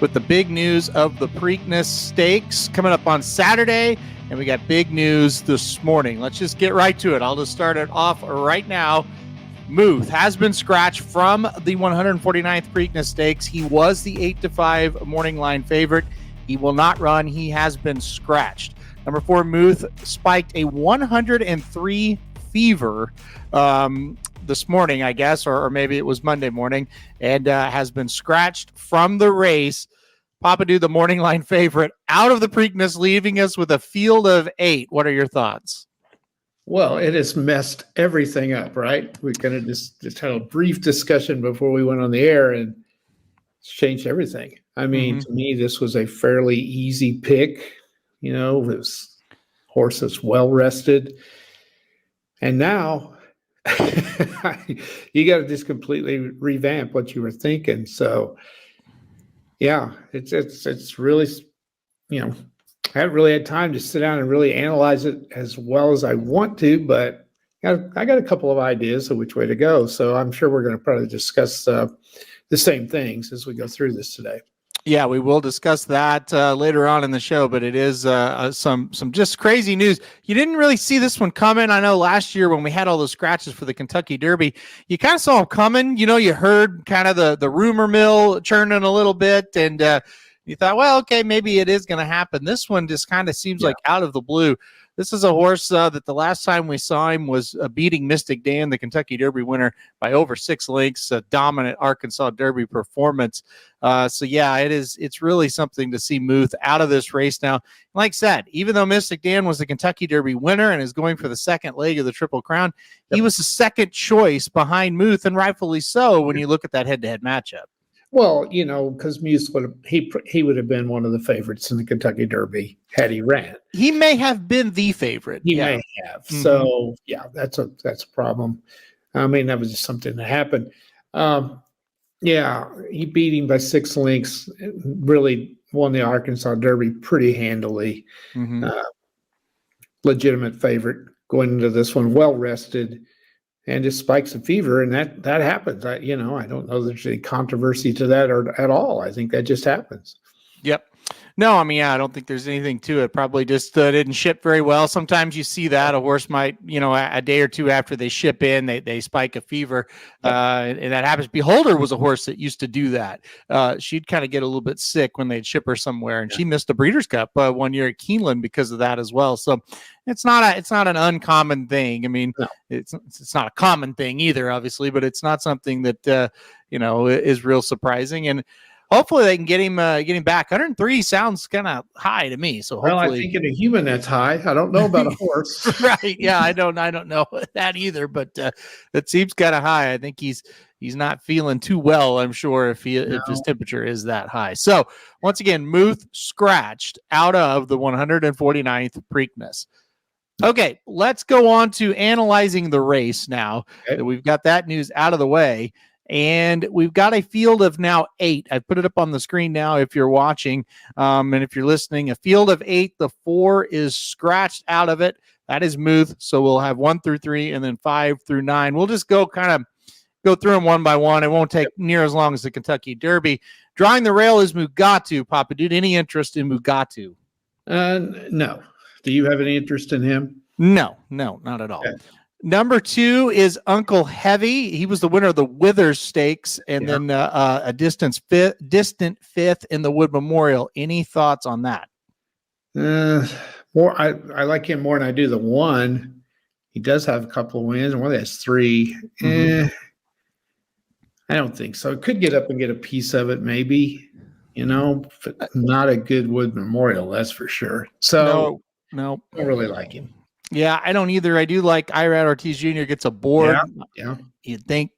with the big news of the Preakness Stakes coming up on Saturday, and we got big news this morning. Let's just get right to it. I'll just start it off right now. Muth has been scratched from the 149th Preakness Stakes. He was the 8-5 morning line favorite. He will not run. He has been scratched. Number 4, Muth spiked a 103 fever this morning, I guess, or maybe it was Monday morning, and has been scratched from the race. Papa Dude, the morning line favorite, out of the Preakness, leaving us with a field of 8. What are your thoughts? Well, it has messed everything up, right? We're going to just had a brief discussion before we went on the air, and it's changed everything. I mean, to me, this was a fairly easy pick. You know, this horse is well rested. And now you got to just completely revamp what you were thinking. So, yeah, it's really, you know, I haven't really had time to sit down and really analyze it as well as I want to, but I got a couple of ideas of which way to go. So I'm sure we're going to probably discuss the same things as we go through this today. Yeah, we will discuss that later on in the show, but it is some just crazy news. You didn't really see this one coming. I know last year when we had all those scratches for the Kentucky Derby, you kind of saw them coming. You know, you heard kind of the rumor mill churning a little bit, and you thought, well, okay, maybe it is going to happen. This one just kind of seems like out of the blue. This is a horse that the last time we saw him was beating Mystic Dan, the Kentucky Derby winner, by over 6 lengths, a dominant Arkansas Derby performance. So, yeah, it's really something to see Muth out of this race now. Like I said, even though Mystic Dan was the Kentucky Derby winner and is going for the second leg of the Triple Crown, he was the second choice behind Muth, and rightfully so when you look at that head-to-head matchup. Well, you know, because Muth he would have been one of the favorites in the Kentucky Derby had he ran. He may have been the favorite. He may have. Mm-hmm. So yeah, that's a problem. I mean, that was just something that happened. Yeah, he beat him by 6 lengths. Really won the Arkansas Derby pretty handily. Mm-hmm. Legitimate favorite going into this one, well rested. And just spikes of fever, and that happens. I don't know there's any controversy to that or at all. I think that just happens. Yep. No, I mean, I don't think there's anything to it. Probably just didn't ship very well. Sometimes you see that a horse might, a day or two after they ship in, they spike a fever, and that happens. Beholder was a horse that used to do that. She'd kind of get a little bit sick when they'd ship her somewhere, and she missed the Breeders' Cup one year at Keeneland because of that as well. So it's not an uncommon thing. I mean, it's not a common thing either, obviously, but it's not something that is real surprising. And hopefully they can get him back. 103 sounds kind of high to me. So hopefully, I think in a human that's high. I don't know about a horse. Right? Yeah, I don't know that either. But it seems kind of high. I think he's not feeling too well. I'm sure if his temperature is that high. So once again, Muth scratched out of the 149th Preakness. Okay, let's go on to analyzing the race now. Okay. We've got that news out of the way. And we've got a field of now 8. I've put it up on the screen now if you're watching. And if you're listening, a field of 8. The 4 is scratched out of it. That is Muth. So we'll have 1 through 3 and then 5 through 9. We'll just go through them one by one. It won't take near as long as the Kentucky Derby. Drawing the rail is Mugatu. Papa Dude, any interest in Mugatu? No. Do you have any interest in him? No, not at all. Okay. Number 2 is Uncle Heavy. He was the winner of the Withers Stakes, and then a distant fifth in the Wood Memorial. Any thoughts on that? More. I like him more than I do the 1. He does have a couple of wins, and one has 3. Mm-hmm. I don't think so. Could get up and get a piece of it, maybe. But not a good Wood Memorial, that's for sure. So no, I don't really like him. Yeah, I don't either. I do like Irad Ortiz Jr. gets a board. Yeah. You'd think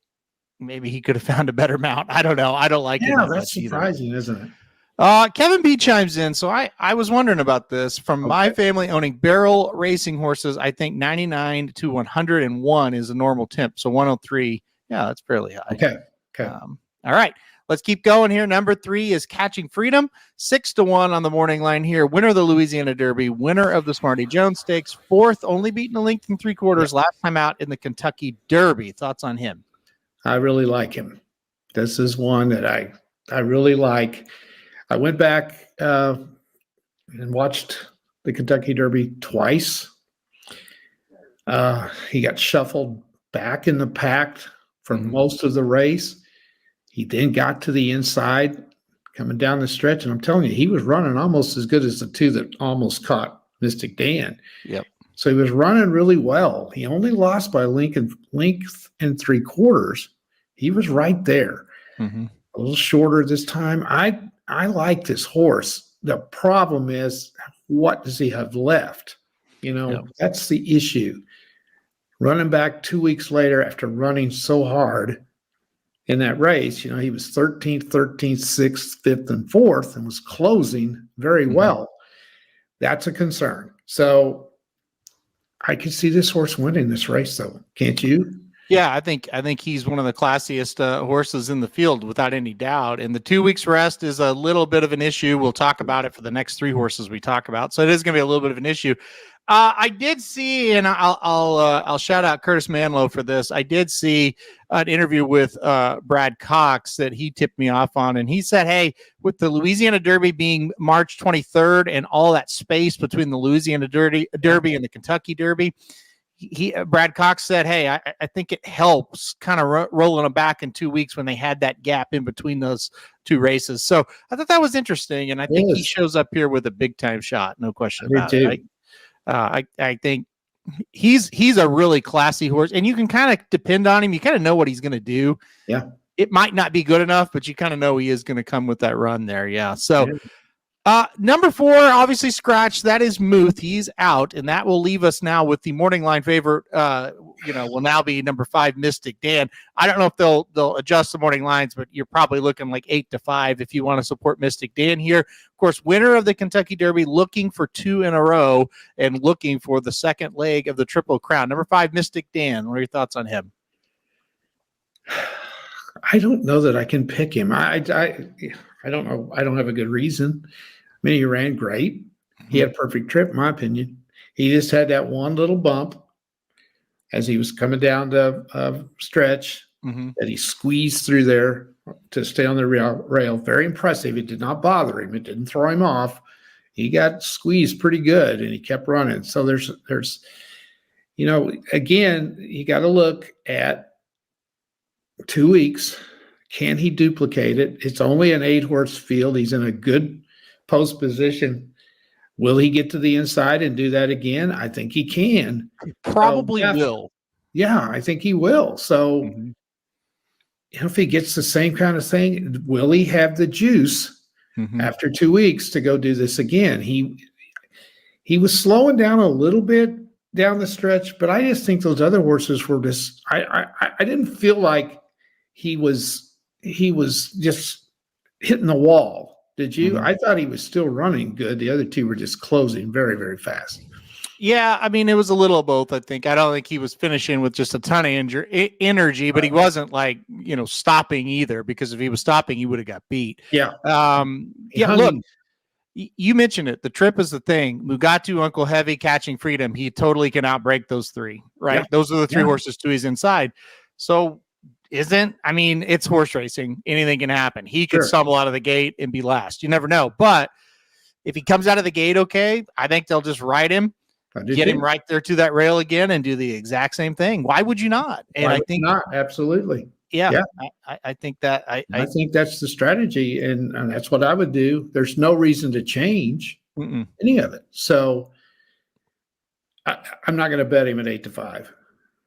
maybe he could have found a better mount. I don't know. I don't like it. Yeah, that's surprising, isn't it? Kevin B chimes in. So I was wondering about this. From my family owning barrel racing horses, I think 99 to 101 is a normal temp. So 103, yeah, that's fairly high. Okay. All right. Let's keep going here. Number 3 is Catching Freedom, 6-1 on the morning line here. Winner of the Louisiana Derby, winner of the Smarty Jones Stakes, 4th, only beaten a length and 3/4 last time out in the Kentucky Derby. Thoughts on him? I really like him. This is one that I really like. I went back and watched the Kentucky Derby twice. He got shuffled back in the pack for most of the race. He then got to the inside coming down the stretch, and I'm telling you, he was running almost as good as the two that almost caught Mystic Dan. Yep. So he was running really well. He only lost by a length and 3/4. He was right there. A little shorter this time. I like this horse. The problem is, what does he have left? That's the issue. Running back 2 weeks later after running so hard in that race, he was 13th, 6th, 5th, and 4th, and was closing very well. That's a concern. So I could see this horse winning this race, though. Can't you? Yeah, I think he's one of the classiest horses in the field, without any doubt. And the 2 weeks rest is a little bit of an issue. We'll talk about it for the next 3 horses we talk about. So it is going to be a little bit of an issue. I did see, and I'll shout out Curtis Manlow for this. I did see an interview with Brad Cox that he tipped me off on, and he said, "Hey, with the Louisiana Derby being March 23rd and all that space between the Louisiana Derby and the Kentucky Derby." Brad Cox said, "Hey, I think it helps kind of rolling them back in 2 weeks when they had that gap in between those 2 races." So I thought that was interesting, and I think he shows up here with a big time shot, no question about it. I think he's a really classy horse, and you can kind of depend on him. You kind of know what he's going to do. Yeah, it might not be good enough, but you kind of know he is going to come with that run there. Yeah, so. Number 4, obviously scratch. That is Muth. He's out, and that will leave us now with the morning line favorite. Will now be number 5, Mystic Dan. I don't know if they'll adjust the morning lines, but you're probably looking like 8-5 if you want to support Mystic Dan here. Of course, winner of the Kentucky Derby, looking for 2 in a row and looking for the second leg of the Triple Crown. Number 5, Mystic Dan. What are your thoughts on him? I don't know that I can pick him. I don't know. I don't have a good reason. I mean, he ran great. He had a perfect trip, in my opinion. He just had that one little bump as he was coming down the stretch that he squeezed through there to stay on the rail. Very impressive. It did not bother him. It didn't throw him off. He got squeezed pretty good, and he kept running. So there's again, you got to look at 2 weeks. Can he duplicate it? It's only an 8-horse field. He's in a good post position. Will he get to the inside and do that again? I think he can. He probably will. Yeah, I think he will. So if he gets the same kind of thing, will he have the juice after 2 weeks to go do this again? He was slowing down a little bit down the stretch, but I just think those other horses were just I didn't feel like he was just hitting the wall. Did you? I thought he was still running good. The other 2 were just closing very, very fast. Yeah, I mean, it was a little of both, I think. I don't think he was finishing with just a ton of energy, but he wasn't stopping either, because if he was stopping, he would have got beat. Yeah. Look, you mentioned it. The trip is the thing. Mugatu, Uncle Heavy, Catching Freedom. He totally can outbreak those 3, right? Yeah. Those are the 3 horses too. He's inside. So it's horse racing. Anything can happen. He could stumble out of the gate and be last. You never know. But if he comes out of the gate okay, I think they'll just ride him, get him right there to that rail again, and do the exact same thing. Why would you not? And I think not. Absolutely. Yeah. I think that I think that's the strategy, and that's what I would do. There's no reason to change any of it. So I'm not going to bet him at 8-5.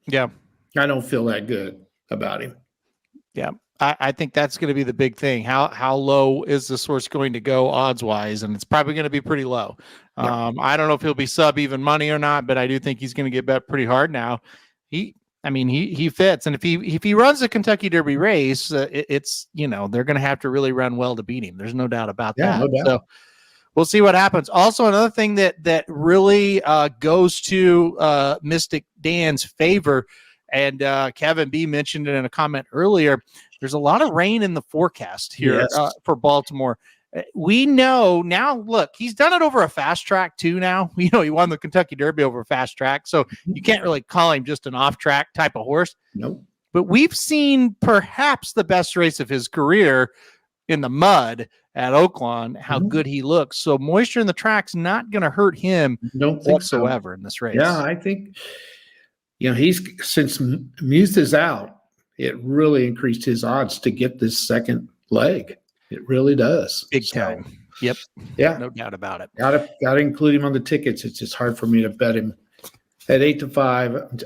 Yeah. I don't feel that good about him. Yeah. I think that's going to be the big thing. How low is this horse going to go odds wise? And it's probably going to be pretty low. Yeah. I don't know if he'll be sub even money or not, but I do think he's going to get bet pretty hard now. He fits. And if he runs a Kentucky Derby race, it's, they're going to have to really run well to beat him. There's no doubt about that. No doubt. So we'll see what happens. Also, another thing that really goes to Mystic Dan's favor, and Kevin B mentioned it in a comment earlier, there's a lot of rain in the forecast here for Baltimore. We know now, look, he's done it over a fast track too now. He won the Kentucky Derby over a fast track, so you can't really call him just an off-track type of horse. Nope. But we've seen perhaps the best race of his career in the mud at Oaklawn, how good he looks. So moisture in the track's not going to hurt him Don't think whatsoever in this race. Yeah, I think, since Muth is out, it really increased his odds to get this second leg. It really does. Big time. Yep. Yeah. No doubt about it. Got to include him on the tickets. It's just hard for me to bet him at 8-5.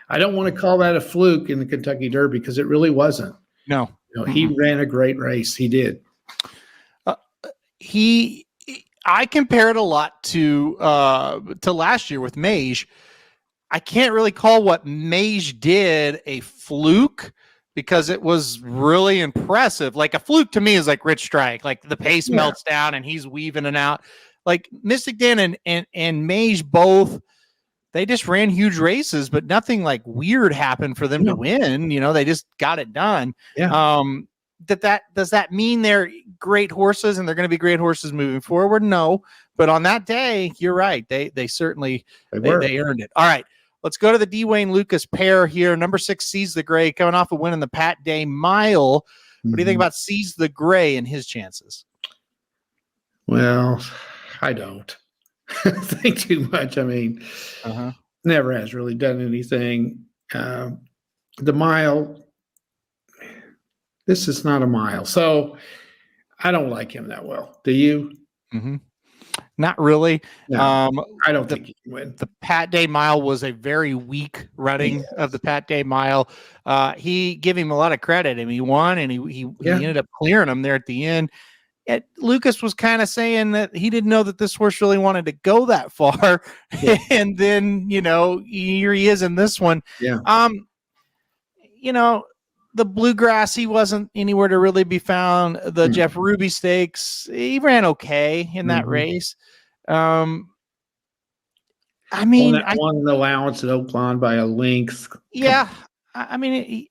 I don't want to call that a fluke in the Kentucky Derby because it really wasn't. No. He ran a great race. He did. I compare it a lot to last year with Mage. I can't really call what Mage did a fluke because it was really impressive. Like a fluke to me is like Rich Strike, like the pace melts down and he's weaving it out. Like Mystic Dan and Mage both, they just ran huge races, but nothing like weird happened for them to win. They just got it done. Yeah. Does that mean they're great horses and they're going to be great horses moving forward? No, but on that day, you're right. They certainly they earned it. All right, let's go to the D. Wayne Lucas pair here. Number 6, Seize the Gray, coming off a win in the Pat Day Mile. What do you think about Seize the Gray and his chances? Well, I don't think too much. I mean, never has really done anything. The Mile. This is not a mile. So I don't like him that well. Do you? Not really. No, I don't think he can win. The Pat Day Mile was a very weak running of the Pat Day Mile. He gave him a lot of credit. I mean, he won and he ended up clearing him there at the end. Lucas was kind of saying that he didn't know that this horse really wanted to go that far. And then, here he is in this one. Yeah. The Bluegrass, he wasn't anywhere to really be found. The Jeff Ruby Stakes, he ran okay in that race. I mean, I won an allowance at Oaklawn by a length. Yeah. I mean,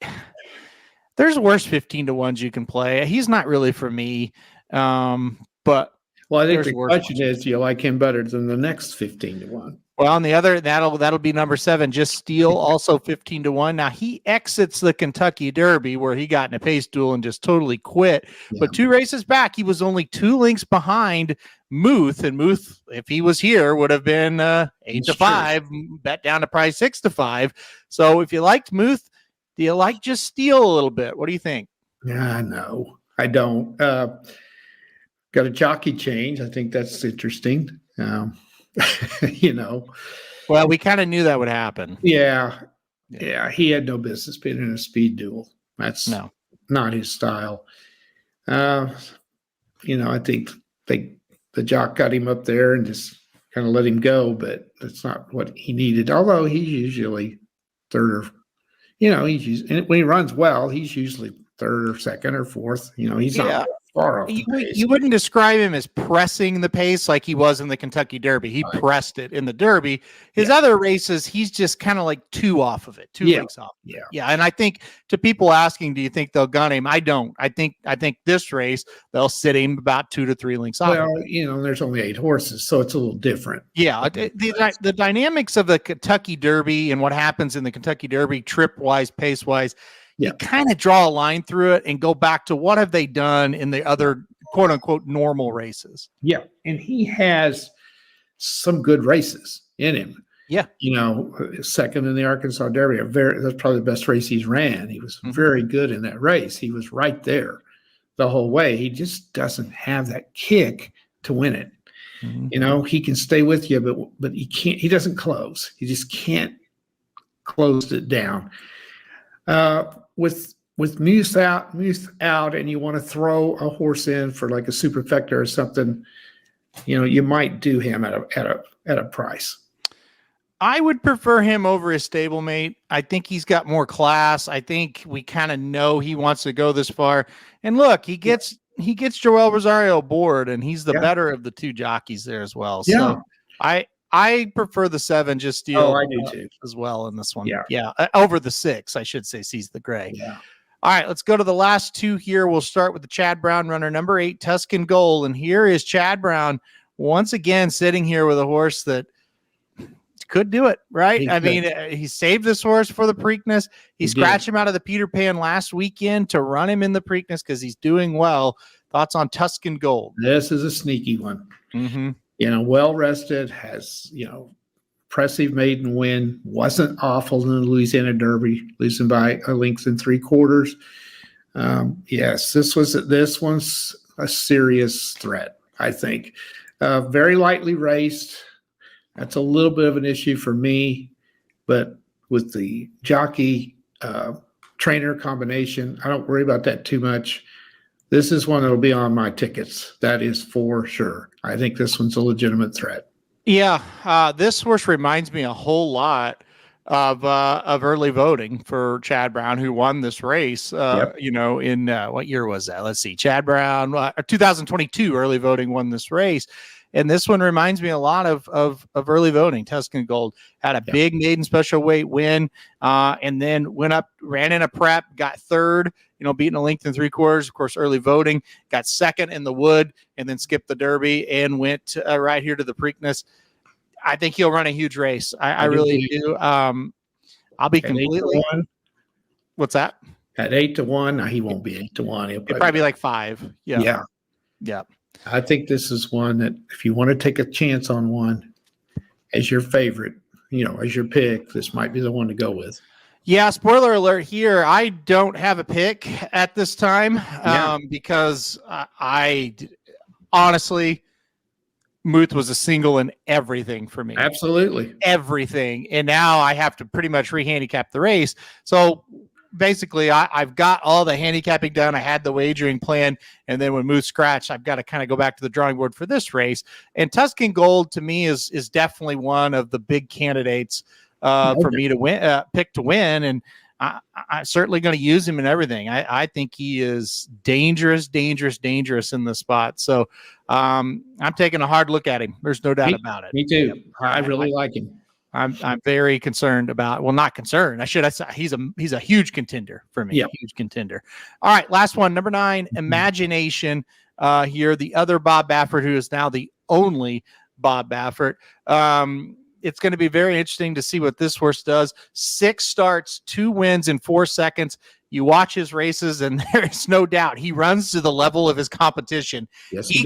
there's worse 15-1s you can play. He's not really for me. But I think the question is, do you like him better than the next 15-1? Well, on the other, that'll be number 7, Just Steel, also 15-1. Now he exits the Kentucky Derby where he got in a pace duel and just totally quit. Yeah. But 2 races back, he was only 2 lengths behind Muth, and Muth, if he was here, would have been 8-5, bet down to probably 6-5. So if you liked Muth, do you like Just Steel a little bit? What do you think? Yeah, no, I don't. Got a jockey change. I think that's interesting. Well, we kind of knew that would happen. Yeah. He had no business being in a speed duel. That's not his style. I think the jock got him up there and just kind of let him go, but that's not what he needed. Although he's usually third or, and when he runs well, he's usually third or second or fourth. He's not far off the pace. You wouldn't describe him as pressing the pace like he was in the Kentucky Derby. He pressed it in the Derby. His other races, he's just kind of like 2 off of it, 2 legs off. Yeah. And I think to people asking, do you think they'll gun him? I don't. I think this race they'll sit him about 2 to 3 lengths off. Well, there's only 8 horses, so it's a little different. Yeah. The dynamics of the Kentucky Derby and what happens in the Kentucky Derby, trip wise, pace wise. You kind of draw a line through it and go back to what have they done in the other quote unquote normal races. Yeah. And he has some good races in him. Yeah. Second in the Arkansas Derby, that's probably the best race he's ran. He was very good in that race. He was right there the whole way. He just doesn't have that kick to win it. He can stay with you, but he doesn't close. He just can't close it down. With Muth out, and you want to throw a horse in for like a superfecta or something, you might do him at a price. I would prefer him over his stablemate. I think he's got more class. I think we kind of know he wants to go this far. And look, he gets Joel Rosario aboard, and he's the better of the 2 jockeys there as well. So I prefer the 7, Just Steel. Oh, I do too. As well in this one. Yeah. Over the 6, I should say, Seize the Gray. Yeah. All right, let's go to the last 2 here. We'll start with the Chad Brown runner, number 8, Tuscan Gold. And here is Chad Brown once again sitting here with a horse that could do it, right? He saved this horse for the Preakness. He scratched him out of the Peter Pan last weekend to run him in the Preakness because he's doing well. Thoughts on Tuscan Gold? This is a sneaky one. Mm-hmm. Well rested, has impressive maiden win. Wasn't awful in the Louisiana Derby, losing by a length and 3/4. Yes, this one's a serious threat, I think. Very lightly raced. That's a little bit of an issue for me, but with the jockey trainer combination, I don't worry about that too much. This is one that'll be on my tickets. That is for sure. I think this one's a legitimate threat. Yeah, this horse reminds me a whole lot of early voting for Chad Brown, who won this race. Yep. In what year was that? Let's see. Chad Brown, 2022 early voting won this race. And this one reminds me a lot of early voting. Tuscan Gold had a big maiden special weight win, and then went up, ran in a prep, got third, beating a length and 3/4. Of course, early voting, got second in the Wood, and then skipped the Derby and went right here to the Preakness. I think he'll run a huge race. I really do. I'll be completely. What's that? At 8-1, no, he won't be 8-1. He'll probably be like 5. Yeah. I think this is one that if you want to take a chance on one as your favorite, as your pick, this might be the one to go with. Yeah, spoiler alert here. I don't have a pick at this time because I honestly, Muth was a single in everything for me. Absolutely. Everything. And now I have to pretty much re-handicap the race. So basically, I've got all the handicapping done. I had the wagering plan. And then when Muth scratched, I've got to kind of go back to the drawing board for this race. And Tuscan Gold, to me, is definitely one of the big candidates for me to win, pick to win. And I'm certainly going to use him in everything. I think he is dangerous in the spot. So I'm taking a hard look at him. There's no doubt about it. Me too. Yep. I really like him. I'm very concerned about. Well, not concerned. I should say he's a huge contender for me. Yep. Huge contender. All right, last one, number 9, Imagination. Here, the other Bob Baffert, who is now the only Bob Baffert. It's going to be very interesting to see what this horse does. 6 starts, 2 wins in 4 seconds. You watch his races, and there's no doubt he runs to the level of his competition. Yes, he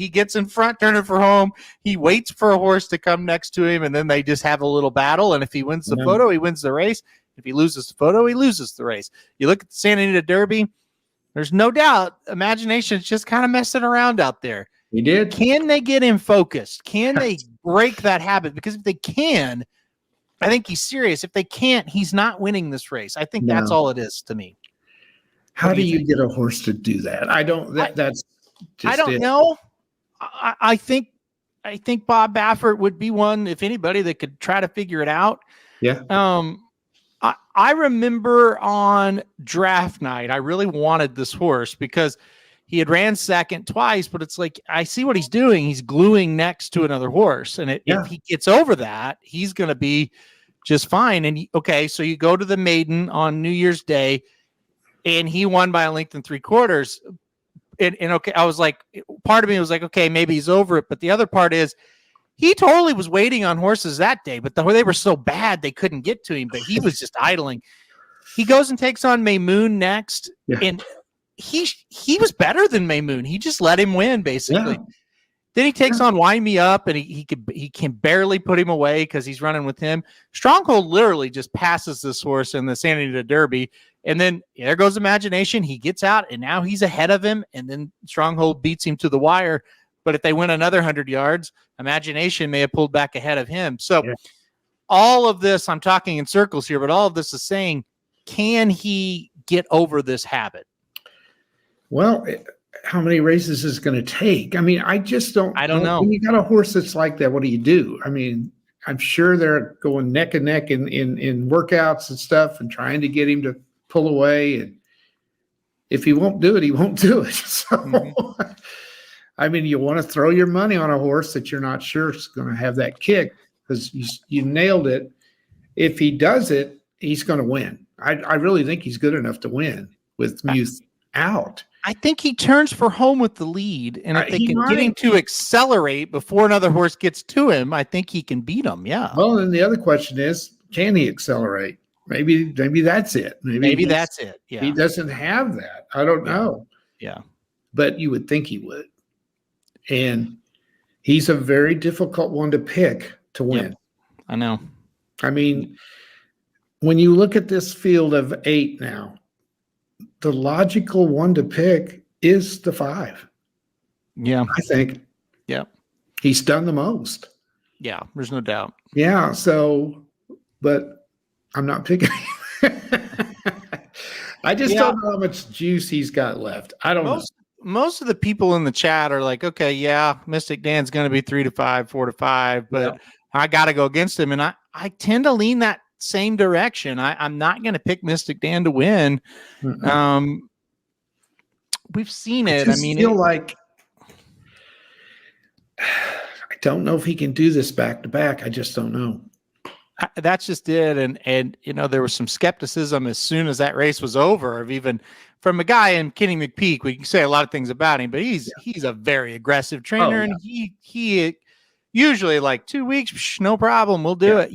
gets in front, turning for home. He waits for a horse to come next to him, and then they just have a little battle. And if he wins the photo, he wins the race. If he loses the photo, he loses the race. You look at the Santa Anita Derby. There's no doubt Imagination's just kind of messing around out there. He did. Can they get him focused? Can they break that habit? Because if they can, I think he's serious. If they can't, he's not winning this race. I think that's all it is to me. How do you get a horse to do that? I don't. That's. Just I don't know. I think Bob Baffert would be one, if anybody, that could try to figure it out. Yeah. I remember on draft night, I really wanted this horse because he had ran second twice, but it's like, I see what he's doing. He's gluing next to another horse. And if he gets over that, he's going to be just fine. And so you go to the maiden on New Year's Day, and he won by a length and 3/4. And okay, I was like, part of me was like, okay, maybe he's over it. But the other part is, he totally was waiting on horses that day, but they were so bad they couldn't get to him. But he was just idling. He goes and takes on Maymoon next, and he was better than Maymoon. He just let him win, basically. Yeah. Then he takes on Wind Me Up, and he can barely put him away because he's running with him. Stronghold literally just passes this horse in the Santa Anita Derby, and then there goes Imagination. He gets out, and now he's ahead of him, and then Stronghold beats him to the wire. But if they win another 100 yards, Imagination may have pulled back ahead of him. So all of this, I'm talking in circles here, but all of this is saying, can he get over this habit? Well, how many races is it going to take? I mean, I don't know. When you got a horse that's like that, what do you do? I mean, I'm sure they're going neck and neck in workouts and stuff and trying to get him to pull away. And if he won't do it, he won't do it. So, I mean, you want to throw your money on a horse that you're not sure is going to have that kick because you nailed it. If he does it, he's going to win. I really think he's good enough to win with Muth out. I think he turns for home with the lead, and if they can get him to accelerate before another horse gets to him, I think he can beat him. Yeah. Well, then the other question is, can he accelerate? Maybe that's it. Maybe that's it. Yeah. He doesn't have that. I don't know. Yeah. but you would think he would. And he's a very difficult one to pick to win. Yep. I know. I mean, when you look at this field of 8 now, the logical one to pick is the 5. Yeah. I think. Yeah. He's done the most. Yeah. There's no doubt. Yeah. So, but I'm not picking him. I just don't know how much juice he's got left. I don't know. Most of the people in the chat are like, okay, yeah, Mystic Dan's going to be 3 to 5, 4 to 5, but I got to go against him. And I tend to lean that same direction. I'm not going to pick Mystic Dan to win. We've seen it. I feel like I don't know if he can do this back to back. I just don't know. That's just it. And there was some skepticism as soon as that race was over, of even from a guy in Kenny McPeak. We can say a lot of things about him, but he's a very aggressive trainer, and he usually like 2 weeks, no problem, we'll do it.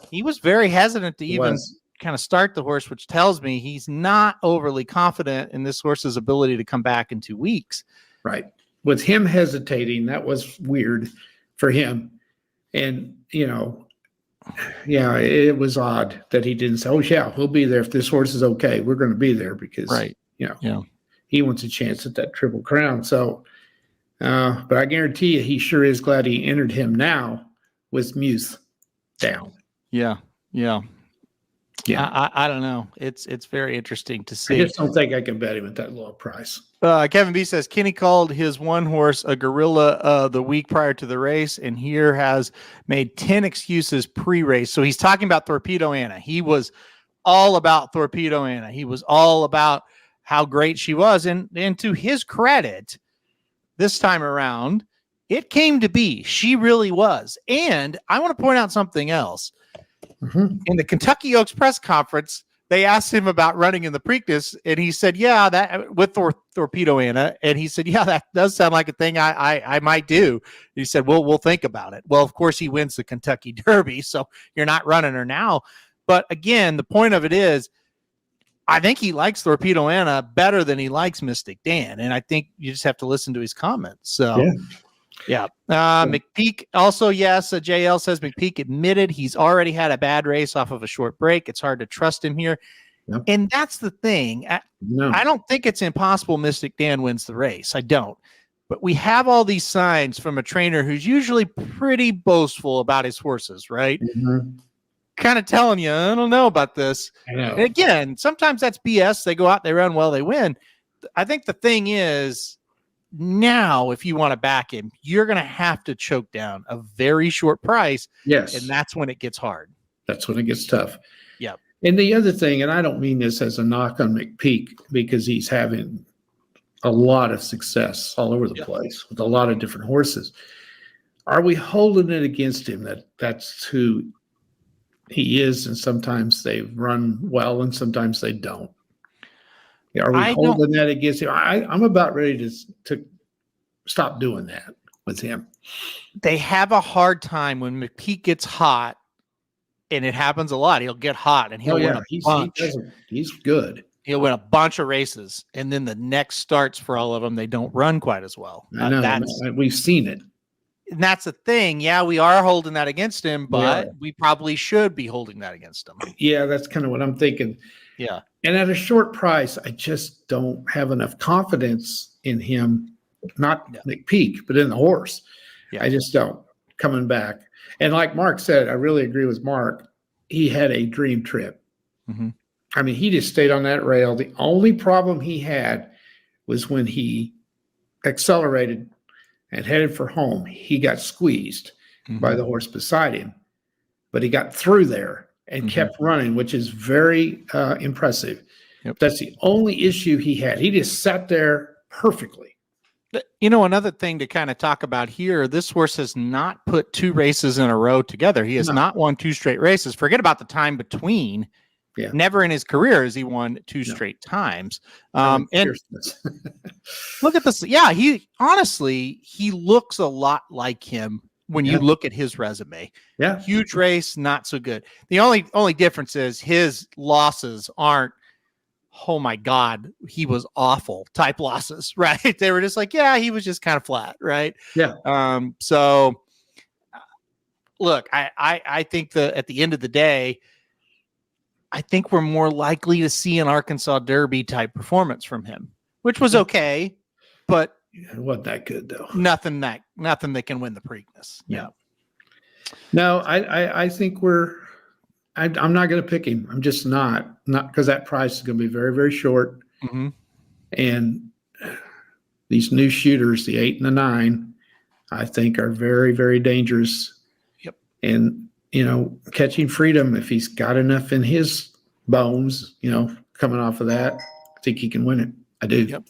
He was very hesitant to even kind of start the horse, which tells me he's not overly confident in this horse's ability to come back in 2 weeks. Right. With him hesitating, that was weird for him. And, it was odd that he didn't say, oh, yeah, we'll be there. If this horse is okay, we're going to be there, because, he wants a chance at that Triple Crown. So, but I guarantee you, he sure is glad he entered him now with Muth down. Yeah. I don't know. It's very interesting to see. I just don't think I can bet him at that low price. Kevin B says Kenny called his one horse a gorilla the week prior to the race, and here has made 10 excuses pre-race. So he's talking about Torpedo Anna. He was all about Torpedo Anna. He was all about how great she was. And to his credit, this time around, it came to be. She really was. And I want to point out something else. In the Kentucky Oaks press conference, they asked him about running in the Preakness, and he said, yeah, that with Torpedo Anna. And he said, yeah, that does sound like a thing I might do. He said, well, we'll think about it. Well, of course, he wins the Kentucky Derby, so you're not running her now. But again, the point of it is, I think he likes Torpedo Anna better than he likes Mystic Dan. And I think you just have to listen to his comments. So, yeah. McPeak also, yes. JL says McPeak admitted he's already had a bad race off of a short break. It's hard to trust him here. Yep. And that's the thing. I don't think it's impossible Mystic Dan wins the race. I don't. But we have all these signs from a trainer who's usually pretty boastful about his horses, right? Kind of telling you, I don't know about this. I know. And again, sometimes that's BS. They go out, they run well, they win. I think the thing is, now, if you want to back him, you're going to have to choke down a very short price. Yes. And that's when it gets hard. That's when it gets tough. Yep. And the other thing, and I don't mean this as a knock on McPeak, because he's having a lot of success all over the place with a lot of different horses. Are we holding it against him that that's who he is, and sometimes they run well and sometimes they don't? Are we holding that against him? I'm about ready to stop doing that with him. They have a hard time when McPeak gets hot, and it happens a lot. He'll get hot and he'll win a bunch. He's good. He'll win a bunch of races, and then the next starts for all of them, they don't run quite as well. I know. We've seen it. And that's the thing. Yeah, we are holding that against him, but we probably should be holding that against him. Yeah, that's kind of what I'm thinking. Yeah. And at a short price, I just don't have enough confidence in him, not McPeak, but in the horse. Yeah. I just don't. Coming back. And like Mark said, I really agree with Mark. He had a dream trip. I mean, he just stayed on that rail. The only problem he had was when he accelerated and headed for home. He got squeezed by the horse beside him, but he got through there and kept running, which is very impressive. Yep. That's the only issue he had. He just sat there perfectly. Another thing to kind of talk about here, this horse has not put 2 races in a row together. He has not won 2 straight races. Forget about the time between. Yeah. Never in his career has he won 2 straight times. And look at this. Yeah, he looks a lot like him when you look at his resume. Yeah. Huge race, not so good. The only difference is his losses aren't oh my God, he was awful type losses, right? They were just like, yeah, he was just kind of flat, right? Yeah. So look, I think that at the end of the day, I think we're more likely to see an Arkansas Derby type performance from him, which was okay, but it wasn't that good though. Nothing that can win the Preakness. Yeah. No, I think I'm not going to pick him. I'm just not because that price is going to be very, very short. Mm-hmm. And these new shooters, the 8 and the 9, I think are very, very dangerous. Yep. And, catching Freedom, if he's got enough in his bones, coming off of that, I think he can win it. I do. Yep.